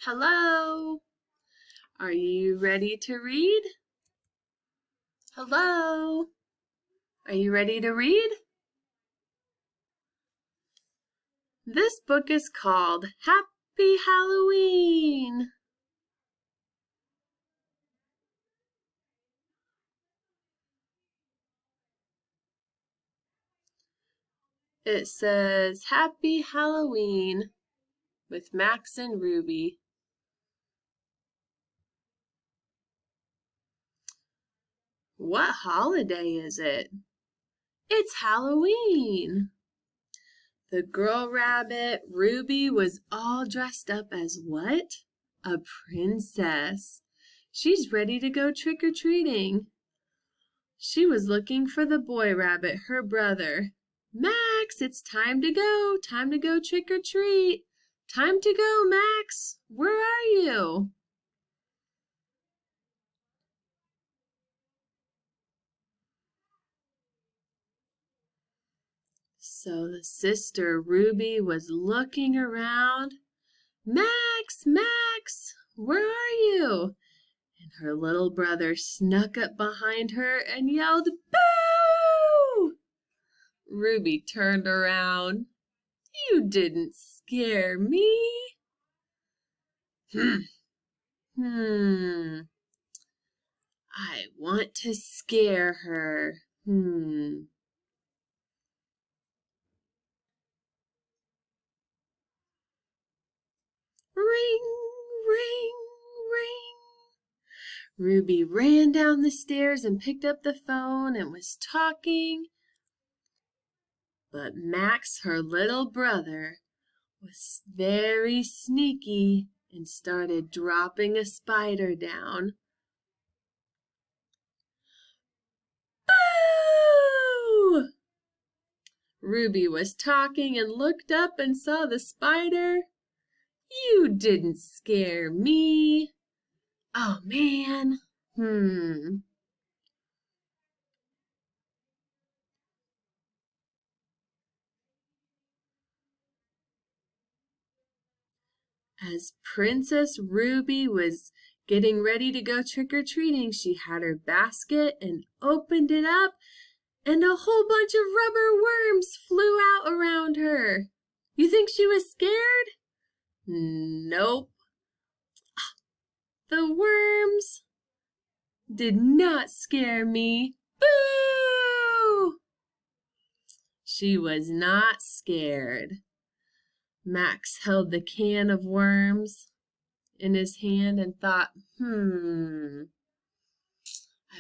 Hello, are you ready to read? Hello, are you ready to read? This book is called Happy Halloween. It says Happy Halloween with Max and Ruby. What holiday is it? It's Halloween. The girl rabbit, Ruby, was all dressed up as what? A princess. She's ready to go trick-or-treating. She was looking for the boy rabbit, her brother. Max, it's time to go. Time to go trick-or-treat. Time to go, Max. Where are you? So the sister Ruby was looking around. Max, Max, where are you? And her little brother snuck up behind her and yelled, "Boo!" Ruby turned around. You didn't scare me. I want to scare her. Ring, ring, ring. Ruby ran down the stairs and picked up the phone and was talking. But Max, her little brother, was very sneaky and started dropping a spider down. Boo! Ruby was talking and looked up and saw the spider. You didn't scare me. Oh, man. As Princess Ruby was getting ready to go trick-or-treating, she had her basket and opened it up, and a whole bunch of rubber worms flew out around her. You think she was scared? Nope. The worms did not scare me. Boo! She was not scared. Max held the can of worms in his hand and thought, I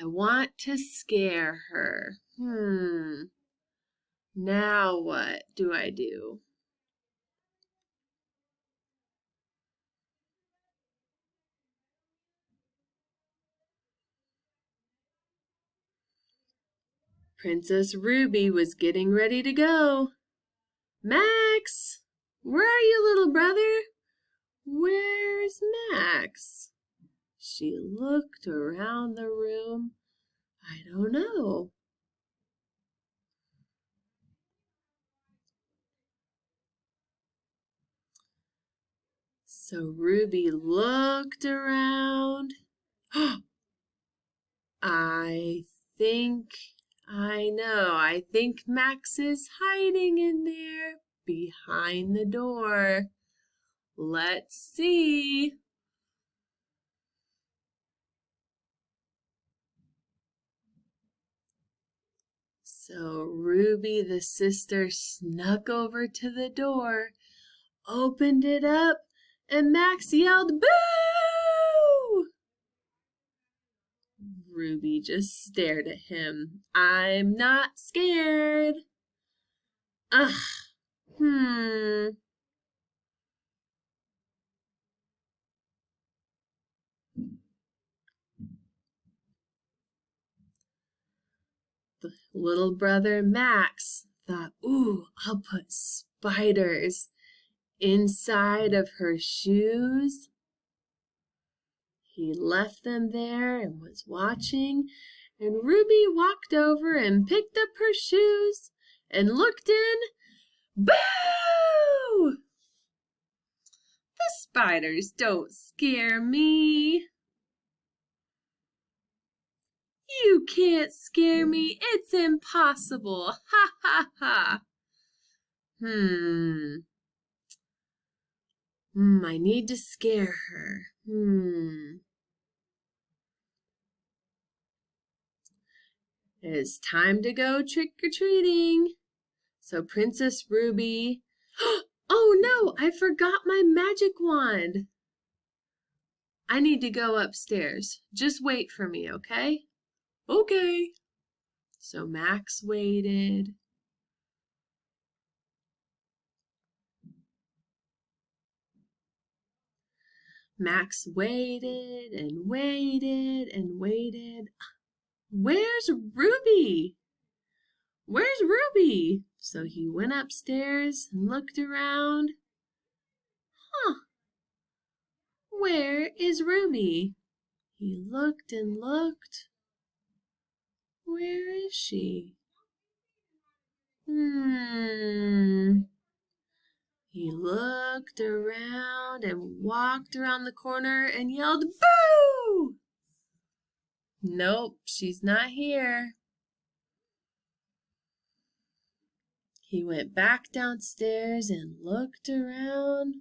want to scare her. Now what do I do? Princess Ruby was getting ready to go. Max, where are you, little brother? Where's Max? She looked around the room. I don't know. So Ruby looked around. I think I know. I think Max is hiding in there behind the door. Let's see. So Ruby, the sister, snuck over to the door, opened it up, and Max yelled, "Boo!" Ruby just stared at him. I'm not scared. Ugh. The little brother Max thought, ooh, I'll put spiders inside of her shoes. He left them there and was watching, and Ruby walked over and picked up her shoes and looked in. Boo! The spiders don't scare me. You can't scare me. It's impossible. Ha ha ha. I need to scare her. It's time to go trick-or-treating. So Princess Ruby... Oh no, I forgot my magic wand. I need to go upstairs. Just wait for me, okay? Okay. So Max waited. Max waited and waited and waited. Where's Ruby? Where's Ruby? So he went upstairs and looked around. Huh. Where is Ruby? He looked and looked. Where is she? He looked around and walked around the corner and yelled, "Boo!" Nope, she's not here. He went back downstairs and looked around.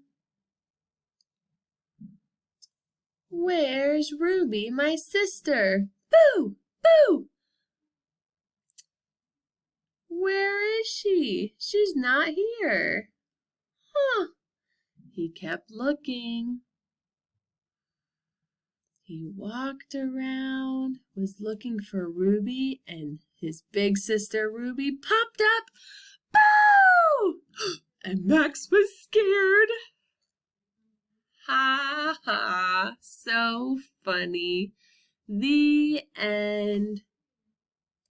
Where's Ruby, my sister? Boo! Boo! Where is she? She's not here. Huh. He kept looking. He walked around, was looking for Ruby, and his big sister Ruby popped up. Boo! And Max was scared. Ha ha, so funny. The end.